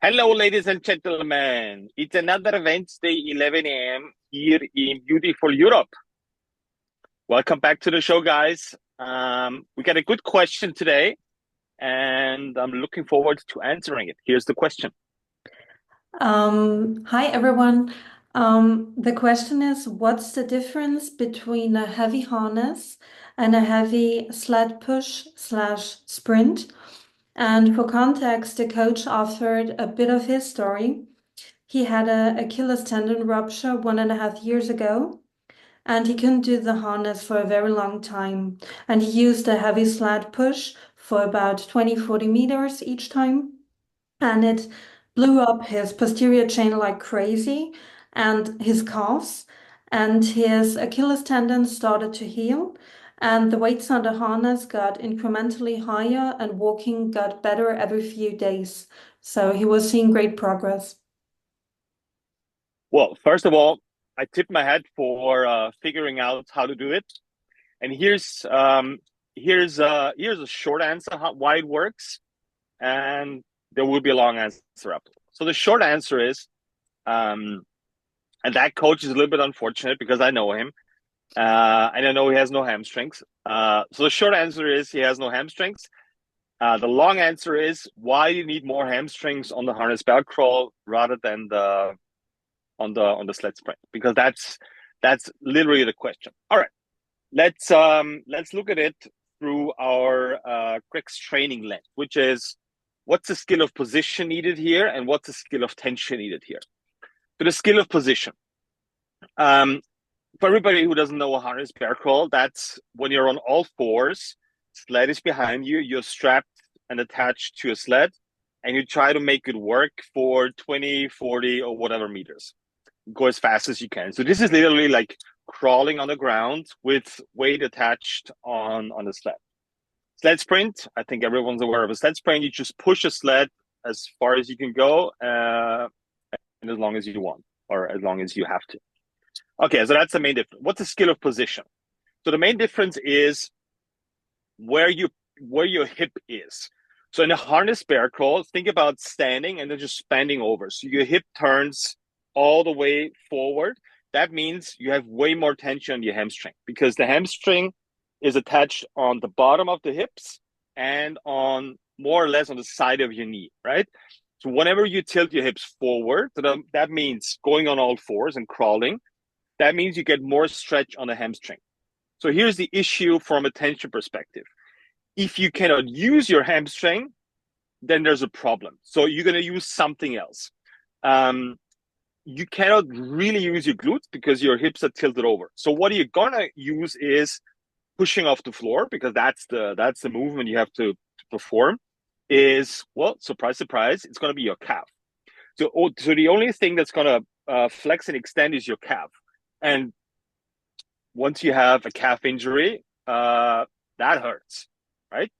Hello, ladies and gentlemen. It's another Wednesday, 11 a.m. here in beautiful Europe. Welcome back to the show, guys. We got a good question today, and I'm looking forward to answering it. Here's the question. Hi everyone. The question is, what's the difference between a heavy harness and a heavy sled push slash sprint? And for context, the coach offered a bit of his story. He had a Achilles tendon rupture 1.5 years ago, and he couldn't do the harness for a very long time. And he used a heavy sled push for about 20-40 meters each time, and it blew up his posterior chain like crazy and his calves, and his Achilles tendon started to heal, and the weights on the harness got incrementally higher and walking got better every few days. So he was seeing great progress. Well, first of all, I tip my hat for figuring out how to do it, and here's a short answer why it works, and there will be a long answer after. So the short answer is, um, and that coach is a little bit unfortunate because I know him. And I know he has no hamstrings. So the short answer is he has no hamstrings. The long answer is why do you need more hamstrings on the harness belt crawl rather than the on the sled sprint? Because that's literally the question. All right, let's look at it through our Greg's training lens, which is what's the skill of position needed here and what's the skill of tension needed here. So the skill of position. Um, for everybody who doesn't know a harness bear crawl, that's when you're on all fours, sled is behind you, you're strapped and attached to a sled, and you try to make it work for 20, 40, or whatever meters. Go as fast as you can. So this is literally like crawling on the ground with weight attached on the sled. Sled sprint, I think everyone's aware of a sled sprint. You just push a sled as far as you can go, and as long as you want, or as long as you have to. Okay, so that's the main difference. What's the skill of position? So the main difference is where you where your hip is. So in a harness bear crawl, think about standing and then just bending over. So your hip turns all the way forward. That means you have way more tension on your hamstring because the hamstring is attached on the bottom of the hips and on more or less on the side of your knee, right? So whenever you tilt your hips forward, that means going on all fours and crawling. That means you get more stretch on the hamstring. So here's the issue from a tension perspective. If you cannot use your hamstring, then there's a problem. So you're going to use something else. Um, you cannot really use your glutes because your hips are tilted over. So what you're going to use is pushing off the floor because that's the movement you have to perform. Is well, surprise, surprise, it's going to be your calf. So the only thing that's going to flex and extend is your calf. And once you have a calf injury, that hurts, right?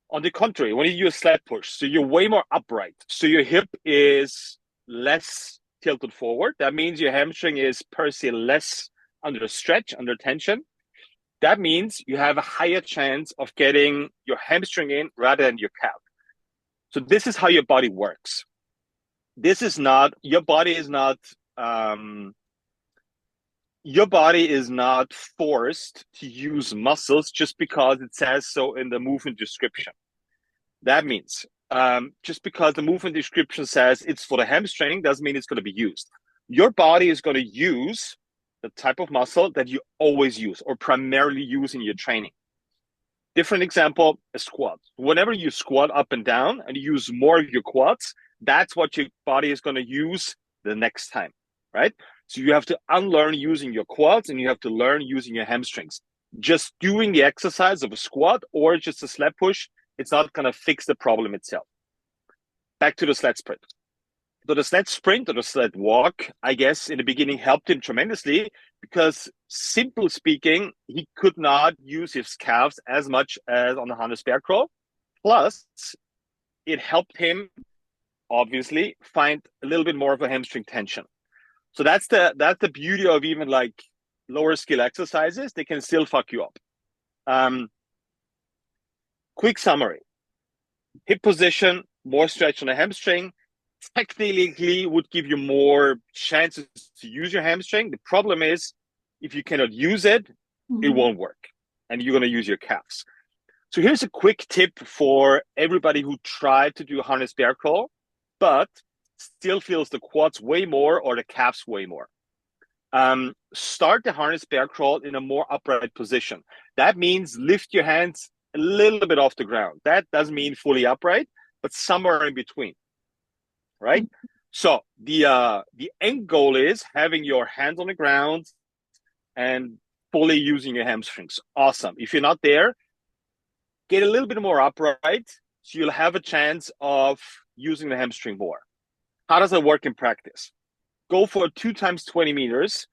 On the contrary, when you use sled push, so you're way more upright. So your hip is less tilted forward. That means your hamstring is per se less under stretch, under tension. That means you have a higher chance of getting your hamstring in rather than your calf. So this is how your body works. This is not, your body is not forced to use muscles just because it says so in the movement description. That means just because the movement description says it's for the hamstring doesn't mean it's going to be used. Your body is going to use the type of muscle that you always use or primarily use in your training. Different example, a squat. Whenever you squat up and down and you use more of your quads, that's what your body is going to use the next time, right? So you have to unlearn using your quads and you have to learn using your hamstrings. Just doing the exercise of a squat or just a sled push, it's not going to fix the problem itself. Back to the sled sprint. So the sled sprint or the sled walk, I guess, in the beginning helped him tremendously because, simple speaking, he could not use his calves as much as on the harness bear crawl. Plus, it helped him obviously find a little bit more of a hamstring tension. So that's the beauty of even like lower skill exercises. They can still fuck you up. Um, Quick summary: hip position, more stretch on the hamstring. technically would give you more chances to use your hamstring. The problem is if you cannot use it, it Mhm. won't work and you're going to use your calves. So here's a quick tip for everybody who tried to do a harness bear crawl, but still feels the quads way more or the calves way more. Start the harness bear crawl in a more upright position. That means lift your hands a little bit off the ground. That doesn't mean fully upright, but somewhere in between, right? So the end goal is having your hands on the ground and fully using your hamstrings. Awesome. If you're not there, get a little bit more upright so you'll have a chance of using the hamstring more. How does that work in practice? Go for 2 times 20 meters.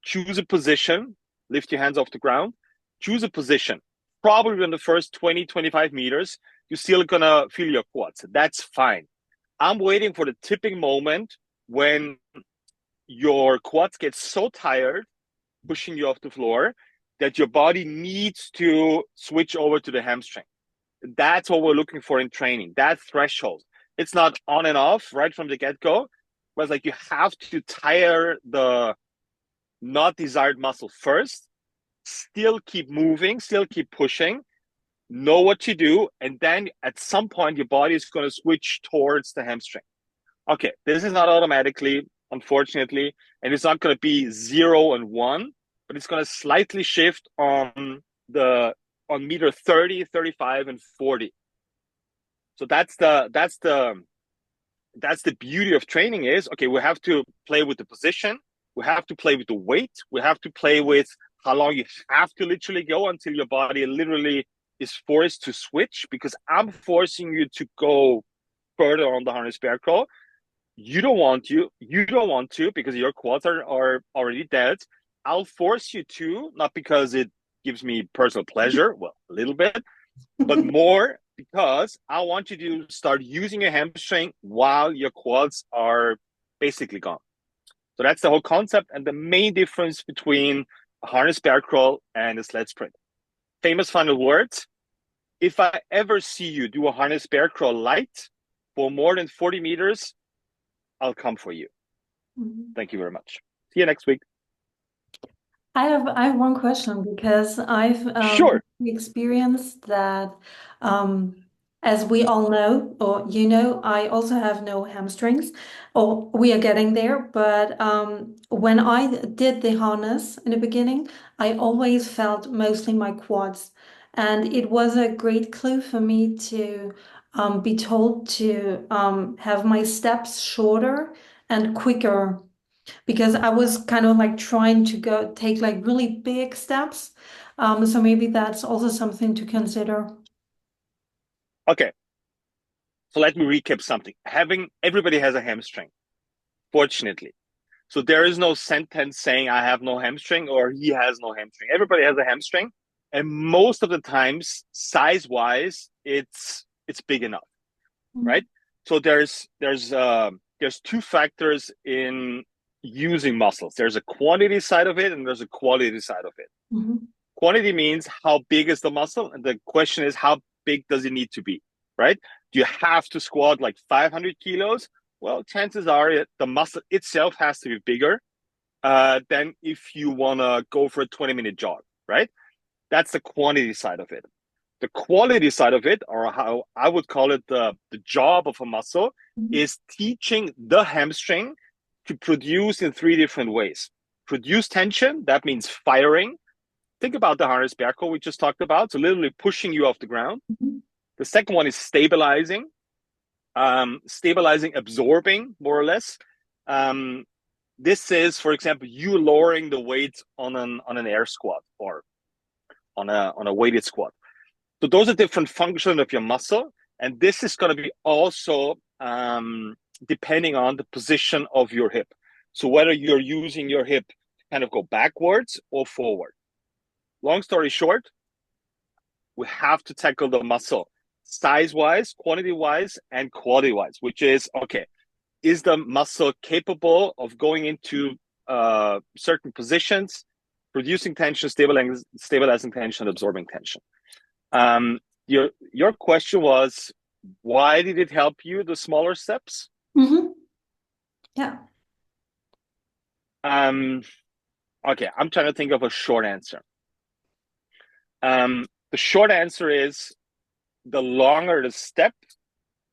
Choose a position, lift your hands off the ground, choose a position. Probably in the first 20, 25 meters, you're still gonna feel your quads. That's fine. I'm waiting for the tipping moment when your quads get so tired, pushing you off the floor, that your body needs to switch over to the hamstring. That's what we're looking for in training, that threshold. It's not on and off right from the get-go, but it's like you have to tire the not desired muscle first, still keep moving, still keep pushing, know what to do, and then at some point your body is going to switch towards the hamstring. Okay, this is not automatically, unfortunately, and it's not going to be 0 and 1, but it's going to slightly shift on meter 30, 35, and 40. So that's the beauty of training is, okay, we have to play with the position, we have to play with the weight, we have to play with how long you have to literally go until your body literally is forced to switch, because I'm forcing you to go further on the harness bear crawl. You don't want to because your quads are already dead. I'll force you to, not because it gives me personal pleasure, well, a little bit, but more because I want you to start using your hamstring while your quads are basically gone. So that's the whole concept and the main difference between a harness bear crawl and a sled sprint. Famous final words. If I ever see you do a harness bear crawl light for more than 40 meters, I'll come for you. Mhm. Thank you very much. See you next week. I have one question because I've Sure. experienced that, um, as we all know, or you know, I also have no hamstrings, or we are getting there. But when I did the harness in the beginning, I always felt mostly my quads, and it was a great clue for me to be told to have my steps shorter and quicker because I was kind of like trying to go take like really big steps. So maybe that's also something to consider. Okay. So let me recap something. Everybody has a hamstring, fortunately. So there is no sentence saying I have no hamstring or he has no hamstring. Everybody has a hamstring, and most of the times, size wise, it's big enough, right? So there's two factors in using muscles. There's a quantity side of it and there's a quality side of it. Mhm. Quantity means how big is the muscle, and the question is how big does it need to be, right? Do you have to squat like 500 kilos? Well, chances are the muscle itself has to be bigger than if you want to go for a 20-minute jog, right? That's the quantity side of it. The quality side of it, or how I would call it the job of a muscle, Mhm. is teaching the hamstring to produce in 3 different ways. Produce tension, that means firing. Think about the harness bear crawl we just talked about. So literally pushing you off the ground. Mhm. The second one is stabilizing, absorbing more or less. Um, this is, for example, you lowering the weight on an air squat or on a weighted squat. So those are different functions of your muscle, and this is going to be also depending on the position of your hip. So whether you're using your hip to kind of go backwards or forward. Long story short, we have to tackle the muscle size wise, quantity wise, and quality wise, which is okay, is the muscle capable of going into certain positions, producing tension, stabilizing tension, absorbing tension? Your question was Why did it help you, the smaller steps? Mm-hmm. Yeah. Um, okay, I'm trying to think of a short answer. The short answer is the longer the step,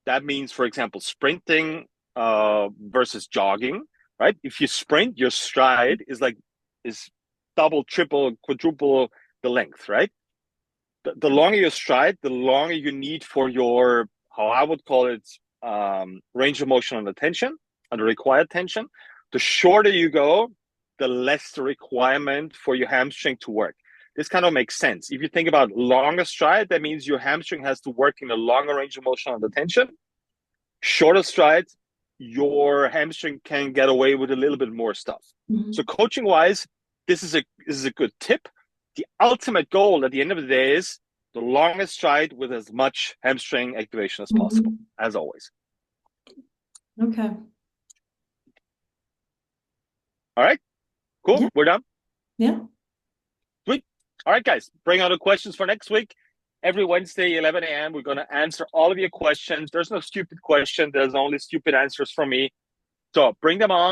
that means, for example, sprinting versus jogging, right? If you sprint, your stride is double, triple, quadruple the length, right? The longer your stride, the longer you need for your, how I would call it, range of motion and attention, and the required tension. The shorter you go, the less the requirement for your hamstring to work. This kind of makes sense. If you think about longer stride, that means your hamstring has to work in a longer range of motion and attention. Shorter stride, your hamstring can get away with a little bit more stuff. Mm-hmm. So coaching wise, this is a good tip. The ultimate goal at the end of the day is the longest stride with as much hamstring activation as possible, Mm-hmm. as always. Okay. All right, cool. Yeah. We're done. Yeah. Sweet. All right, guys, bring out the questions for next week. Every Wednesday, 11 a.m., we're going to answer all of your questions. There's no stupid question. There's only stupid answers from me. So bring them on.